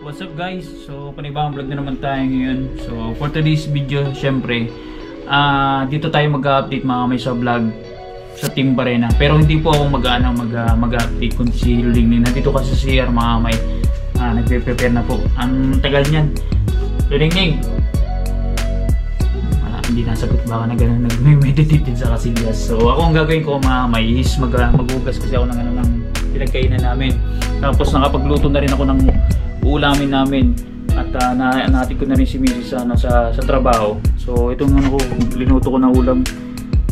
what's up guys? So panibang vlog na naman tayo ngayon. So for today's video, syempre dito tayo mag-update mga may sa vlog sa Team Barena. Pero hindi po ako mag-update kundi si Luling. Nandito kasi si CR mga may nagpe-prepare na po. Ang tagal niyan. Luling, hindi nasagot, baka na gano'n nag-meditate din sa Casillas. So ako ang gagawin ko mga may is maghugas kasi ako ng pinagkainan namin. Tapos nakapagluto na rin ako ng uulamin namin at nahatid ko na rin si Mrs. sa trabaho. So itong linuto ko na ulam,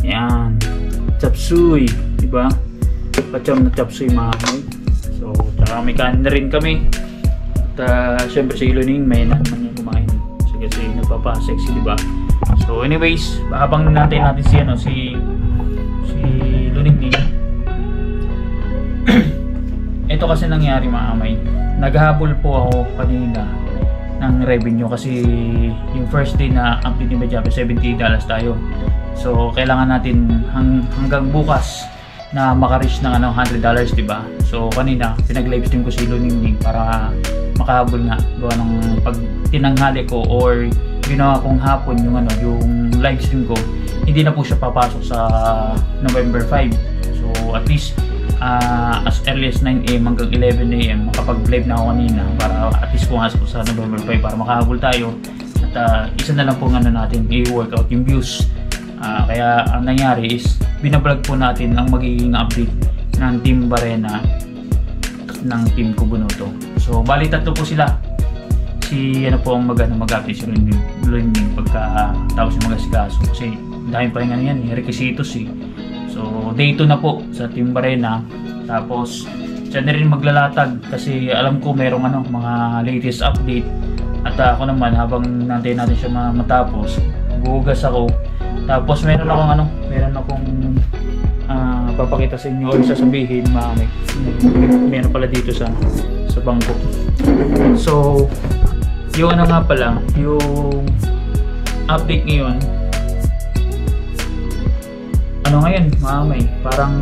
yan, chapsuy, diba? Pacham na chapsuy mga may. So tsaka may kanin na rin kami. At syempre si Iloning may naman yung kumain kasi nagpapa-sexy, diba? So anyways, habang natin si Luning. Ito kasi nangyari mga amay, naghahabol po ako kanina ng revenue kasi yung first day na update ni Medjape $70 tayo. So kailangan natin hanggang bukas na maka-reach ng $100, diba? So kanina pinag-live stream ko si Luning para makahabol nga gawa ng pag tinanghali ko or ginawa kong hapon yung live stream ko, hindi na po siya papasok sa November 5. So at least as early as 9 AM hanggang 11 AM makapag-live na ako kanina para at least pumasok sa November 5 para makahabol tayo. At isa na lang po natin i-workout yung views. Kaya ang nangyari is binablog po natin ang magiging update ng Team Barena ng Team Kubunoto. So bali tatlo po sila. Si po ang mag-update si Luling pagka tapos yung mag-asikaso kasi dahil pa rin yan, requisitos eh. So day 2 na po sa Team Barena. Tapos siya na rin maglalatag kasi alam ko merong mga latest update. At ako naman habang nantayin natin siya matapos, buhugas ako. Tapos meron akong papakita sa inyo or sasabihin meron pala dito sa bangko. So yung nga pala, yung update ngayon, ngayon mamay, parang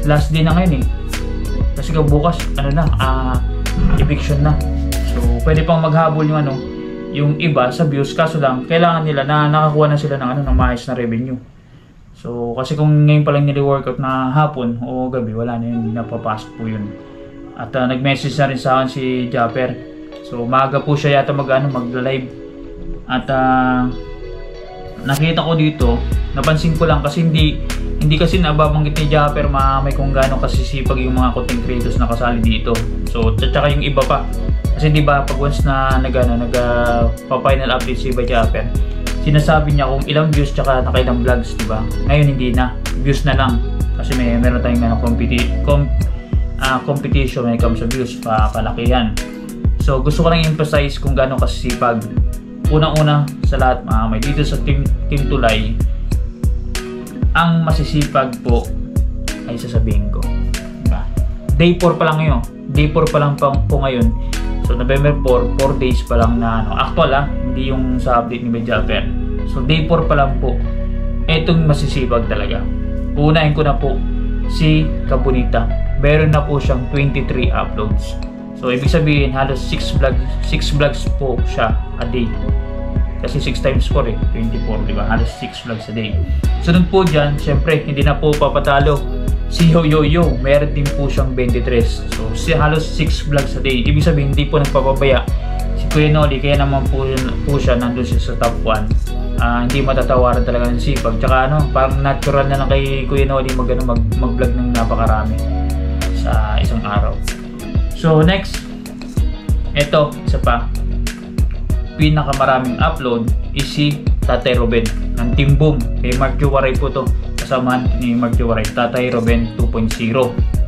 last day na ngayon eh. Kasi bukas eviction na. So pwede pang maghabol yung iba sa views, kaso lang kailangan nila na nakakuha na sila ng maayos na revenue. So kasi kung ngayon pa lang nili-workout na hapon o gabi, wala na yun, napapasok po yun. At nag-message na rin sa akin si Japper. So maaga po siya yata mag-live. At nakita ko dito, napansin ko lang kasi hindi kasi nababanggit ni Japper may kung gaano kasisipag yung mga content creators na kasali dito. So tsaka yung iba pa. Kasi di ba pag once na nag-final update si Japper, sinasabi niya kung ilang views tsaka nakailang vlogs, di ba? Ngayon hindi na, views na lang. Kasi meron tayong competition when it comes to views, kalakihan. So gusto ko lang i-emphasize kung gaano kasisipag. Unang-una sa lahat may dito sa Team Tulay, ang masisipag po ay sasabihin ko, diba? Day 4 pa lang ngayon. Day 4 pa lang po ngayon. So November 4 days pa lang na actual hindi yung sa update ni Medjaper. So day 4 pa lang po. Etong masisipag talaga. Unahin ko na po si Kabunita. Meron na po siyang 23 uploads. So ibig sabihin halos 6 vlogs po siya a day. Kasi 6 times 4 24, di ba? Halos 6 vlogs a day. Sunod po dyan, syempre hindi na po papatalo si Yo-Yo-Yo. Meron din po siyang 23. So halos 6 vlogs a day. Ibig sabihin hindi po nagpapabaya si Kuya Noli, kaya naman po siya nandun siya sa top 1. Hindi matatawaran talaga ng sipag. Tsaka parang natural na lang kay Kuya Noli mag-vlog ng napakarami sa isang araw. So next, ito isa pa, pinakamaraming upload is si Tatay Ruben ng Team Boom. Kay Mark Juwaray po to, kasamahan ni Mark Juwaray. Tatay Ruben 2.0,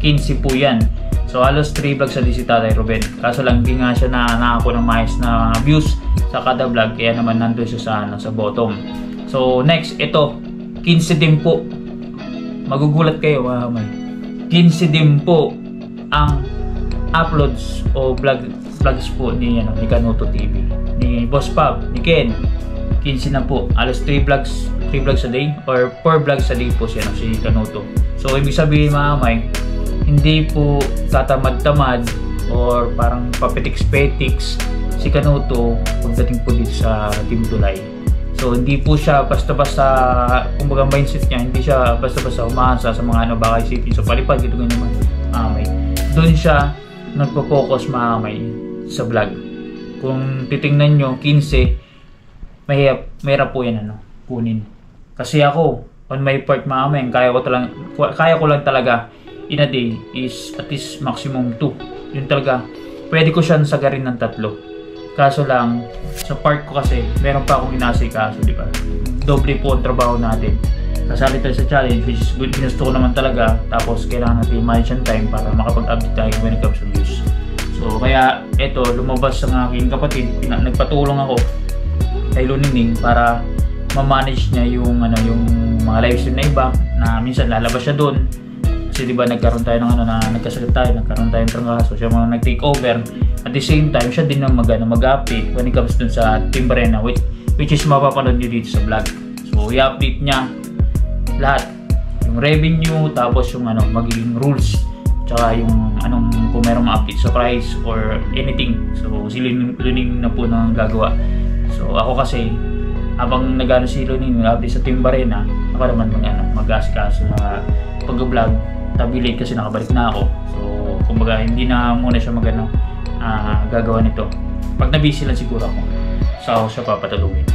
15 po yan. So halos 3 vlogs sa si Tatay Ruben. Kaso lang hindi nga siya nakakuha ng maayos na views sa kada vlog, kaya naman nandun siya sa bottom. So next, ito 15 din po. Magugulat kayo, 15 din po ang uploads o vlogs po ni Kanuto TV, ni Boss Pab, ni Ken. 15 na po. Alas 3 vlogs a day or 4 vlogs a day po si Kanuto. So ibig sabihin hindi po tatamad-tamad or parang papetiks-petiks si Kanuto pagdating po dito sa Team Tulay. So hindi po siya basta-basta, kumbaga mindset niya, hindi siya basta-basta umaasa sa mga baka isipin. So palipad, ito ganyan naman mamay. Doon siya nagpo-focus mamay sa vlog. Kung titingnan nyo, 15, mahirap po yan kunin. Kasi ako, on my part mamay, kaya ko lang talaga in a day is at least maximum 2. Yun talaga, pwede ko siyang sagarin ng 3. Kaso lang, sa part ko kasi, meron pa akong inasikaso, di ba? Doble po ang trabaho natin. Kasali tayo sa challenge, which is good, ginusto ko naman talaga. Tapos, kailangan natin manage yung time para makapag-update tayo when it comes to views. So, kaya, eto, lumabas ang aking kapatid. Nagpatulong ako kay Lunining para ma-manage niya yung mga live stream na iba, na minsan lalabas siya doon. Kasi diba nagkaroon tayo ng nagkasakit tayo, nagkaroon tayo ng trangkaso, siya mga nag-take over. At the same time, siya din ang mag-update when it comes dun sa Team Barena, which is mapapanood nyo dito sa vlog. So, i-update niya lahat. Yung revenue, tapos yung magiging rules, tsaka yung kung meron ma-update sa price or anything. So, si Luning na po nang gagawa. So, ako kasi, habang si Luning nag-update sa Team Barena, ako naman mag-asikaso sa pag-vlog. Tabi-late kasi nakabalik na ako. So, kumbaga, hindi na muna siya gagawa nito. Pag na-busy lang siguro ako, so ako siya papatalugin.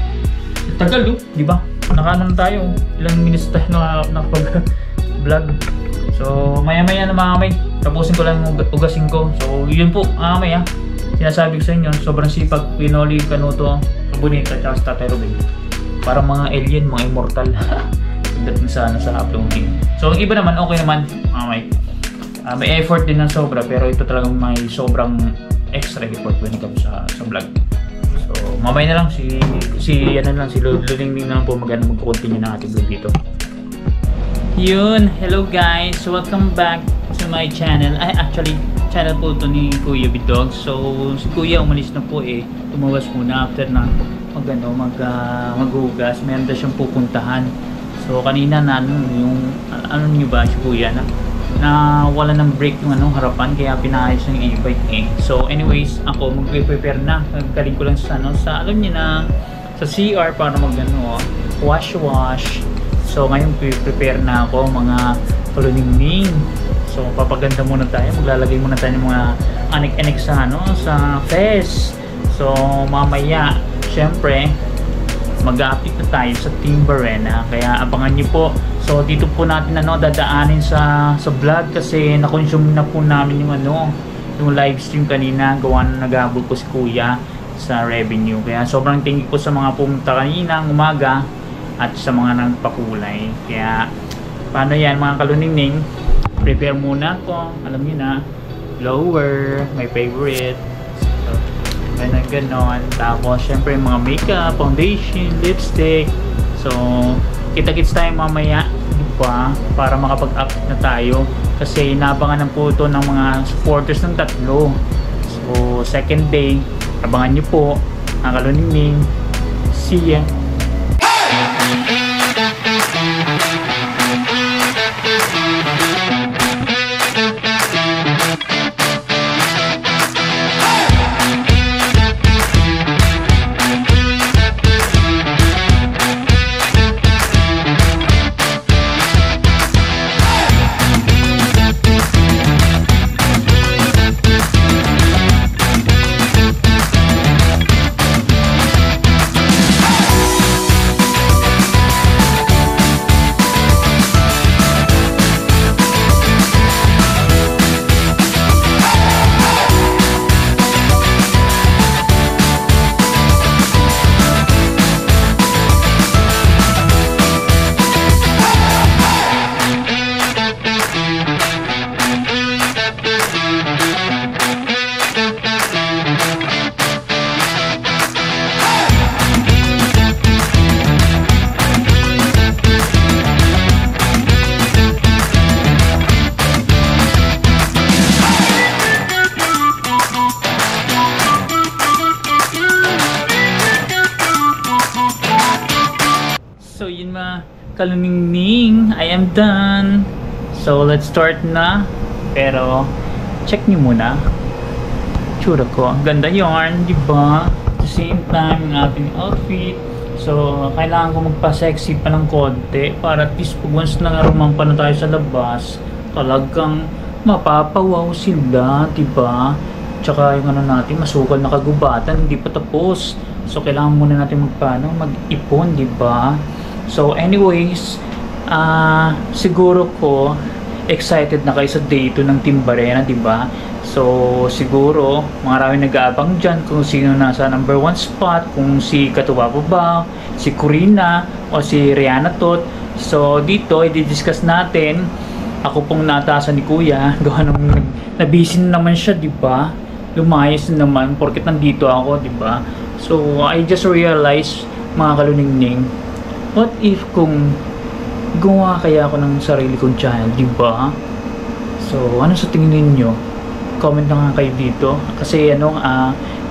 Tagal di ba? Nakanan tayo. Ilang minutes tayo nakapag-vlog. So, maya-maya na mga kamay. Tapusin ko lang ugasin ko. So, yun po mga kamay Sinasabi ko sa inyo, sobrang sipag. Pinoli, Kanuto, Bonita, tsaka sa Tatay Ruben. Parang mga alien, mga immortal. Dating sa uploading. So, ang iba naman, okay naman, may effort din ng sobra, pero ito talagang may sobrang extra effort when it comes sa vlog. So, mamay na lang, si Luling na lang po mag-continue na ating vlog dito. Yun, hello guys, welcome back to my channel. Actually, channel po ito ni Kuya Bidog. So, si Kuya umalis na po tumawas muna after na maghugas. Meron na siyang pupuntahan. So kanina yung niyo ba si Kuya na wala ng brake yung harapan, kaya pinayos ng e-bike So anyways, ako magpe-prepare na. Nagkaling ko lang sa alam niyo na sa CR para wash. So ngayon prepare na ako mga kaluningning. So papaganda muna tayo, maglalagay muna tayo ng mga anik-anik sa sa face. So mamaya syempre mag-update na tayo sa Team Barena, kaya abangan nyo po. So dito po natin dadaanin sa vlog kasi na-consume na po namin yung live stream kanina, gawa na nag-habol po si Kuya sa revenue. Kaya sobrang thank you po sa mga pumunta kanina ng umaga at sa mga nagpakulay. Kaya paano yan mga kaluningning, prepare muna ako, alam niyo na, blower, my favorite. Ganon. Tapos syempre mga makeup, foundation, lipstick. So kita-kits tayo mamaya, diba? Para makapag-update na tayo. Kasi inabangan ng po ito ng mga supporters ng 3. So second day, abangan nyo po ang kaluningning. See ya! Kaluningning, I am done. So let's start na. Pero check nyo muna itsura ko. Ang ganda yarn, di ba? At the same time, ang ating outfit. So, kailangan ko magpa-sexy pa ng konti para at least pag once na rumampa na tayo sa labas, talagang mapapawaw sila, di ba? Tsaka yung ano natin, masukal na kagubatan, hindi pa tapos. So, kailangan muna natin mag-ipon, di ba? So, anyways, siguro po, excited na kayo sa day 2 ng Team Barena, di ba? So, siguro, maraming nag-aabang dyan kung sino nasa number 1 spot, kung si Katuwa ba, si Corina, o si Rihanna Tot. So, dito, i-discuss natin. Ako pong nataasan ni Kuya, gawa nung nabisi naman siya, di ba? Lumayas naman, porket nandito ako, di ba? So, I just realized, mga kaluningning, what if kung gumawa kaya ako ng sarili kong channel, di ba? So, ano sa tingin ninyo? Comment na nga kayo dito. Kasi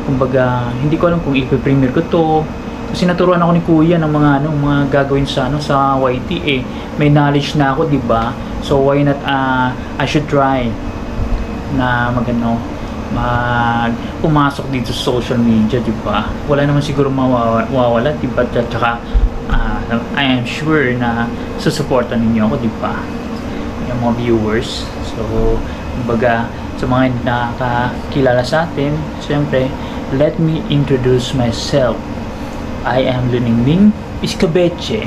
kumbaga, hindi ko alam kung ipe-premiere ko to. Kasi naturuan ako ni Kuya ng mga gagawin sa YT eh. May knowledge na ako, di ba? So why not I should try na pumasok dito sa social media, di ba? Wala naman siguro mawawala, di ba? Tsaka I am sure na susuportan ninyo ako, di ba? Yung mga viewers. So, kumbaga, sa mga hindi nakakilala sa atin, siyempre, let me introduce myself. I am Luningning Iskabeche.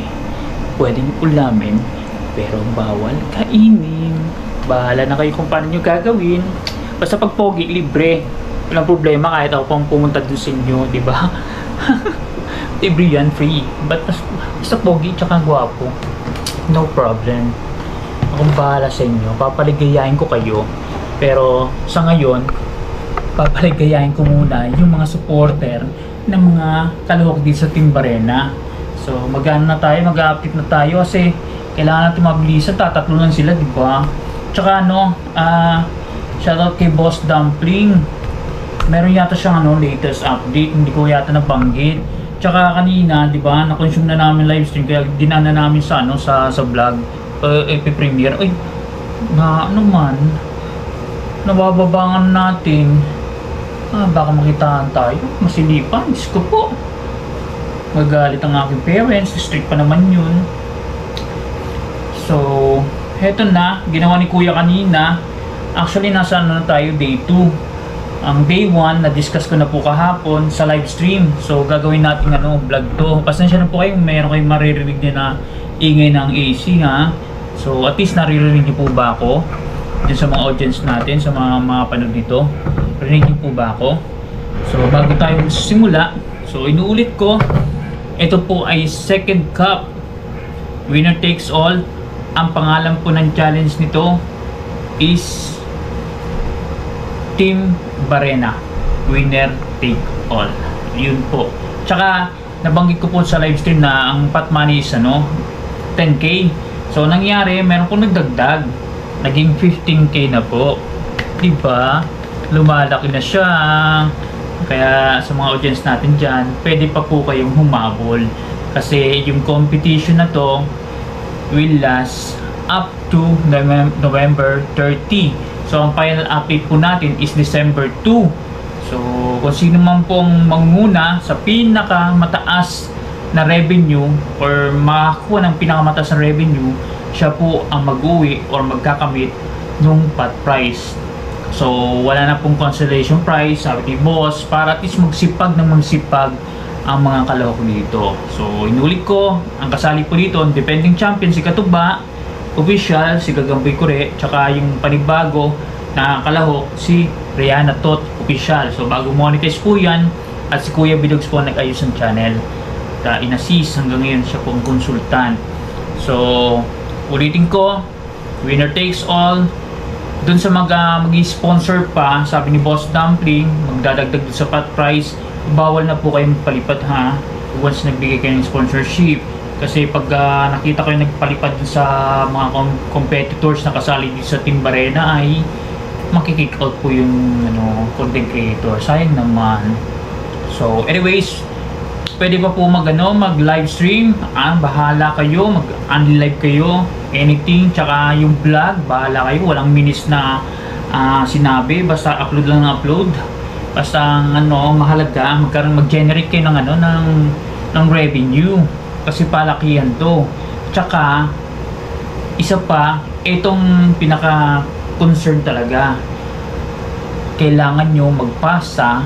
Pwedeng ulamin, pero bawal kainin. Bahala na kayo kung paano nyo gagawin. Basta pag pogi, libre. Walang problema kahit ako pang pumunta doon sa inyo, di ba? Libre yan, free. Basta pogi tsaka gwapo, no problem. Akong bahala sa inyo. Papaligayahin ko kayo. Pero sa ngayon, papaligayahin ko muna yung mga supporter ng mga kalahok dito sa Team Barena. So, mag-update na tayo kasi kailangan natin mabilisan. Tatatlo lang sila, di ba? Tsaka shoutout kay Boss Dumpling. Meron yata siyang latest update, hindi ko yata nabanggit. Tsaka kanina, di ba, na-consume na namin live stream kaya dinaan na namin sa vlog, epi-premiere. Ay, nabababangan natin. Baka makitaan tayo, masilipan, Diyos ko po. Magalit ang aking parents, strict pa naman yun. So, heto na, ginawa ni Kuya kanina. Actually, nasa na tayo, day 2. Ang day 1, na-discuss ko na po kahapon sa live stream. So, gagawin natin vlog to. Pasensya na po kayo, meron kayong maririnig din na ingay ng AC, ha? So, at least naririnig niyo po ba ako? Dito sa mga audience natin, sa mga panood dito. Rinig niyo po ba ako? So, bago tayo simula, so inuulit ko, ito po ay second cup. Winner takes all. Ang pangalan po ng challenge nito is Team Barena. Winner take all. Yun po. Tsaka, nabanggit ko po sa live stream na ang pot money is 10k. So, nangyari, meron po nagdagdag. Naging 15k na po. Diba? Lumalaki na siya. Kaya sa mga audience natin dyan, pwede pa po kayong humabol. Kasi yung competition na to will last up to November 30. So, ang final update po natin is December 2. So, kung sino man pong manguna sa pinakamataas na revenue or makakuha ng pinakamataas na revenue, siya po ang mag-uwi or magkakamit nung pot price. So, wala na pong consolation prize, sabi ni boss, para at least magsipag ang mga kalahok dito. So, inulit ko, ang kasali po dito, ang defending champion si Katuba, official, si Gagamboy Kure, tsaka yung panibago na kalahok, si Rihanna Tot, official. So, bago monetize po yan, at si Kuya Bidogs po nag-ayos ng channel. In-assist, hanggang ngayon siya pong consultant. So, ulitin ko, winner takes all. Doon sa mag-sponsor pa, sabi ni Boss Dumpling, magdadagdag sa pot price, bawal na po kayong palipad, ha, once nagbigay kayo ng sponsorship. Kasi pag nakita kayo nagpalipad sa mga competitors na kasali dito sa Team Barena, ay makikick out po yung content creator. Sayang naman. So anyways, pwede pa po mag live stream, bahala kayo, mag-unli live kayo, anything. Tsaka yung vlog, bahala kayo, walang minutes na sinabi, basta upload lang ng upload. Basta ang mahalaga, mag-generate kayo ng ng revenue. Kasi palakihan to. Tsaka, isa pa, itong pinaka-concern talaga. Kailangan nyo magpasa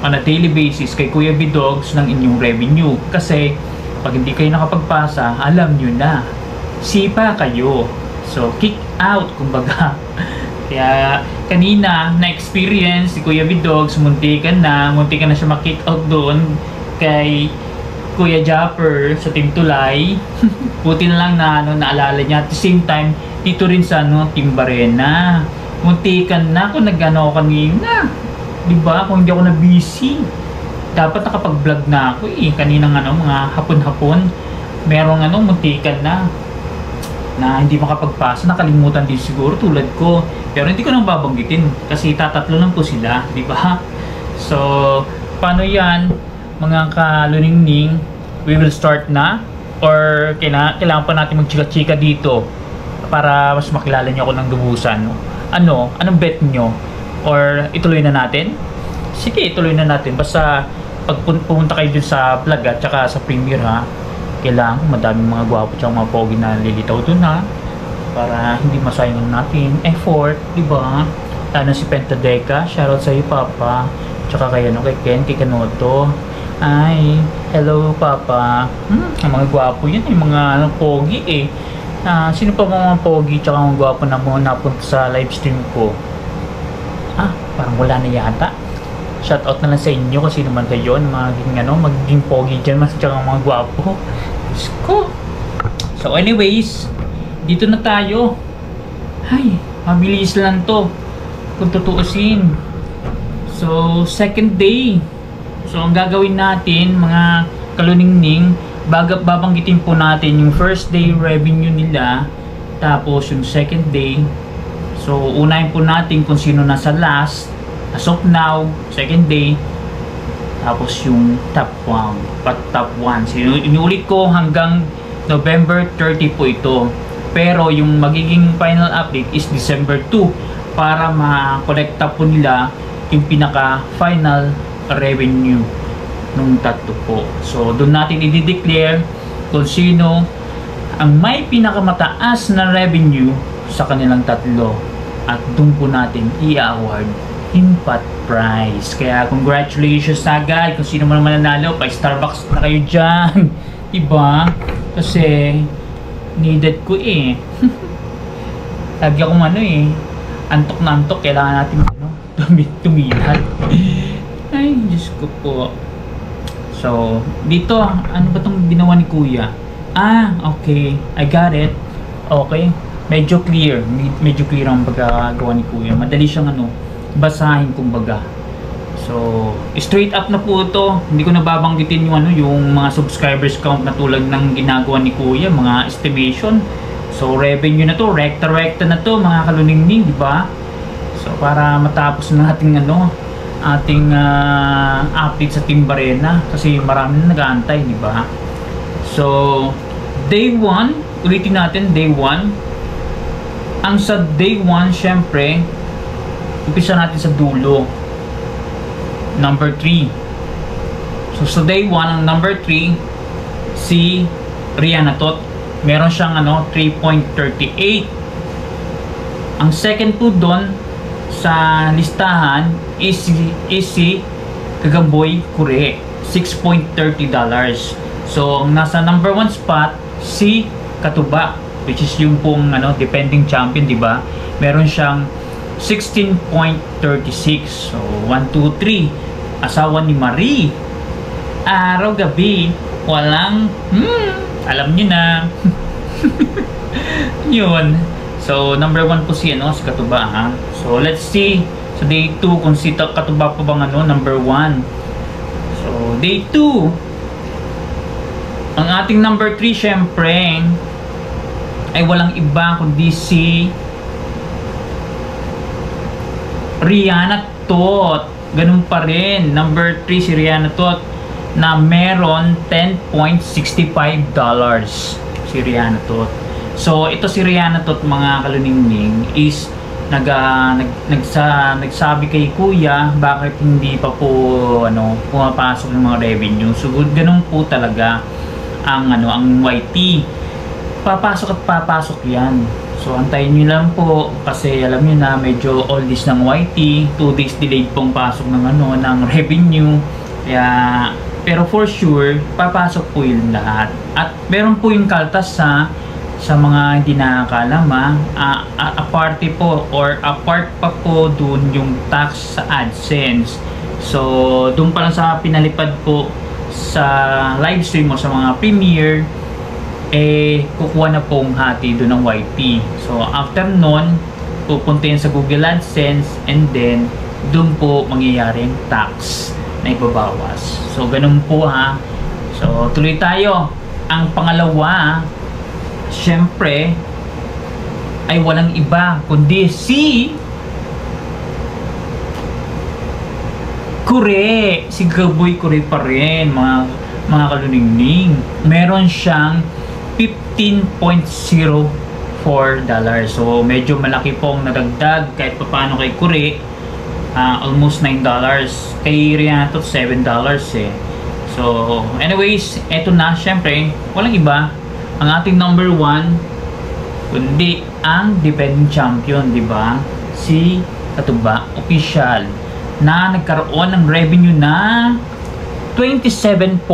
on a daily basis kay Kuya Bidogs ng inyong revenue. Kasi, pag hindi kayo nakapagpasa, alam nyo na. Sipa kayo. So, kick out, kumbaga. Kaya, kanina, na-experience si Kuya Bidogs, muntikan na siya ma-kick out doon kay Kuya Japper sa Team Tulay. Buti na lang na naalala niya. At the same time, dito rin sa Team Barena. Muntikan na ako nag-ano kanina. Diba? Kung hindi ako na-busy. Dapat nakapag-vlog na ako eh. Kaninang mga hapon-hapon. Merong muntikan na hindi makapagpasa. Nakalimutan din siguro tulad ko. Pero hindi ko nang babanggitin. Kasi tatatlo lang po sila. Diba? So, paano yan? Mga kaluningning, we will start na? Or kailangan pa natin magchika-chika dito para mas makilala niyo ako ng lubusan? Anong bet nyo? Or ituloy na natin? Sige, ituloy na natin. Basta pag pumunta kayo dun sa vlog at saka sa premiere ha, kailangan madaming mga gwapo at mga pogi na lilitaw dun ha, para hindi masayang natin effort, diba? Lalo si Pentadeca, shoutout sa iyo Papa, tsaka kay kay Ken, kay Kanoto. Ay, hello Papa. Ang mga gwapo yun, yung mga pogi eh. Sino pa mga pogi tsaka mga gwapo na mga napunta sa live stream ko? Parang wala na yata. Shoutout na lang sa inyo kasi naman kayo magiging pogi dyan mas tsaka mga gwapo. Diyos ko. So anyways, dito na tayo. Ay, mabilis lang to kung tutuusin. So second day. So ang gagawin natin mga kaluningning, babanggitin po natin yung first day revenue nila, tapos yung second day. So unahin po natin kung sino nasa last as of now, second day, tapos yung top 1. So inulit ko hanggang November 30 po ito, pero yung magiging final update is December 2 para ma-collecta po nila yung pinaka final revenue nung tatlo po. So doon natin i-declare kung sino ang may pinakamataas na revenue sa kanilang tatlo, at doon po natin i-award impact prize. Kaya congratulations agad kung sino man mananalo. Pa Starbucks na kayo dyan. Diba? Kasi needed ko eh. Lagi akong antok na antok. Kailangan natin tumilat. Ay, Diyos ko po. So, dito, ano ba itong ginawa ni Kuya? Okay. I got it. Okay. Medyo clear ang pagkagawa ni Kuya. Madali siyang basahin kumbaga. So, straight up na po ito. Hindi ko nababanggitin yung mga subscribers count na tulad ng ginagawa ni Kuya, mga estimation. So, revenue na to, rekta-rekta na to, mga kaluningning, di ba? So, para matapos na natin ating update sa Team Barena kasi marami na nag-aantay, di ba? So, day 1, ulitin natin, day 1. Ang sa day 1, syempre, umpisa natin sa dulo. Number 3. So, sa day 1, ang number 3, si Rihanna Tot. Meron siyang 3.38. Ang second po doon sa listahan is si Kagaboy Kure, $6.30. So, ang nasa number 1 spot, si Katuba, which is yung pong defending champion, di ba? Meron siyang 16.36. So 1, 2, 3. Asawa ni Marie. Araw-gabi, walang alam niyo na. Yun. So number 1 po si si Katuba ha. So let's see sa day 2 kung si Katuba pa bang number 1. So day 2, ang ating number 3 syempre ay walang iba kundi si Rihanna Tot. Ganun pa rin. Number 3 si Rihanna Tot na meron $10.65 si Rihanna Tot. So ito si Rihanna Tot mga kaluningning is nagsabi kay kuya bakit hindi pa po pumapasok ng mga revenue. So ganun po talaga ang YT, papasok at papasok yan. So antayin nyo lang po kasi alam nyo na medyo oldies ng YT, 2 days delayed pong pasok ng ng revenue. Kaya pero for sure papasok po yun lahat. At meron po yung kaltas sa mga hindi nakakalam, apart pa po dun yung tax sa AdSense. So dun pa lang sa pinalipad po sa live stream o sa mga premiere, kukuha na pong hati dun ng YT. So after nun, pupunta yun sa Google AdSense, and then dun po mangyayari yung tax na ibabawas. So ganun po ha. So tuloy tayo. Ang pangalawa, syempre ay walang iba kundi si Kure, si Gaboy Kure pa rin, mga kaluningning. Meron siyang $15.04. So medyo malaki pong nadagdag kahit paano kay Kure. Almost $9. Kay Rihanna $7 eh. So anyways, eto na, syempre walang iba ang ating number 1 kundi ang defending champion, di ba? Si Katuba Official, na nagkaroon ng revenue na $27.04.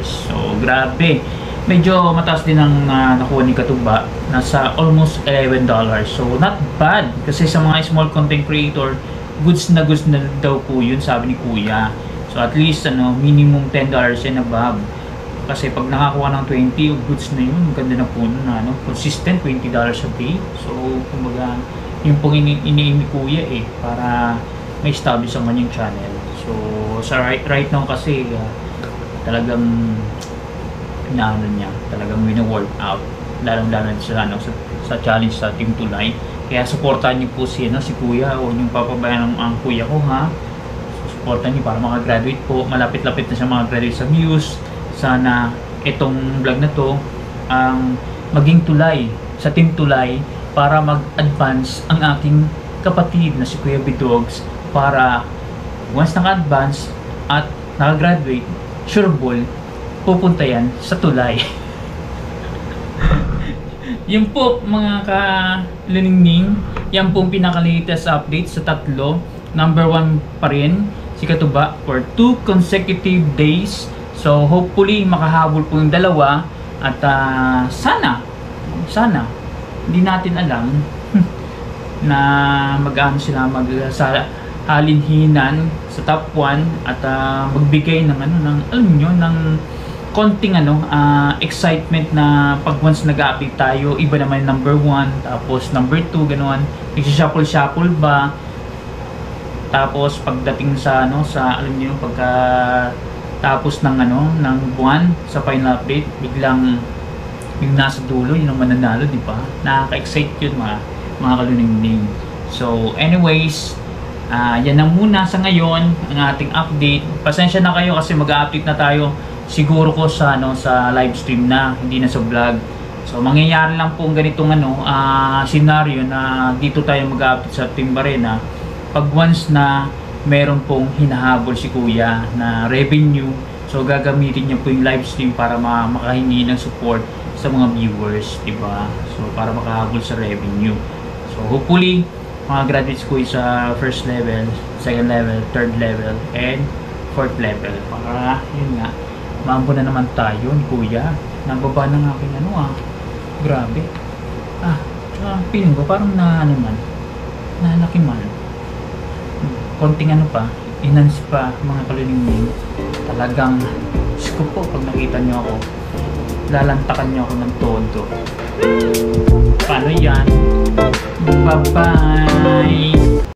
So grabe, medyo mataas din ang nakuha ni Katuba, nasa almost $11. So not bad kasi sa mga small content creator, goods na daw po yun, sabi ni Kuya. So at least minimum $10 and above. Kasi pag nakakuha ng 20, goods na yun, ganda na po na consistent $20 a day. So kumbaga yung pong iniin ni Kuya para may establish ang kanyang channel. So sa right now kasi talagang niya, talagang wino-work out, lalong-lalo sa challenge sa Team Tulay. Kaya supportan niyo po si Kuya, o yung papabayan ang Kuya ko ha. So, supportan niyo para makagraduate po, malapit-lapit na siya makagraduate sa Muse. Sana itong vlog na to ang maging tulay sa Team Tulay para mag-advance ang aking kapatid na si Kuya Bidogs, para once naka-advance at naka-graduate, sure ball, pupunta yan sa Tulay. Yun po mga kaluningning, yan po ang pinaka-latest update sa tatlo. Number 1 pa rin si Katuba for 2 consecutive days. So hopefully makahabol po yung dalawa, at sana hindi natin alam na mag-ano sila, halinhinan sa top 1 at magbigay ng alam niyo, ng konting excitement na pag once nag-update tayo, iba naman number 1, tapos number 2, ganoon, nagsishuffle ba, tapos pagdating sa alam niyo, pagka tapos ng ng buwan sa final update, biglang yung nasa dulo yun ang mananalo, di ba? Nakaka-excite yun mga kaluningning. So anyways, yan na muna sa ngayon ang ating update. Pasensya na kayo kasi mag-update na tayo siguro ko sa live stream na, hindi na sa vlog. So mangyayari lang po ang ganitong scenario na dito tayo mag-update sa Team Barena pag once na meron pong hinahabol si Kuya na revenue. So gagamitin niya po yung live stream para makahingi ng support sa mga viewers, diba? So para makahabol sa revenue. So hopefully makagraduate si Kuya sa first level, second level, third level, and fourth level. Para yun nga, maambo na naman tayo ni Kuya. Nababa ng aking grabe. Feeling ko parang nalaki man. Konting pa, enhance pa mga kaluningning. Talagang ko po, pag nakita nyo ako, lalantakan nyo ako ng todo. Paano yan? Bye bye.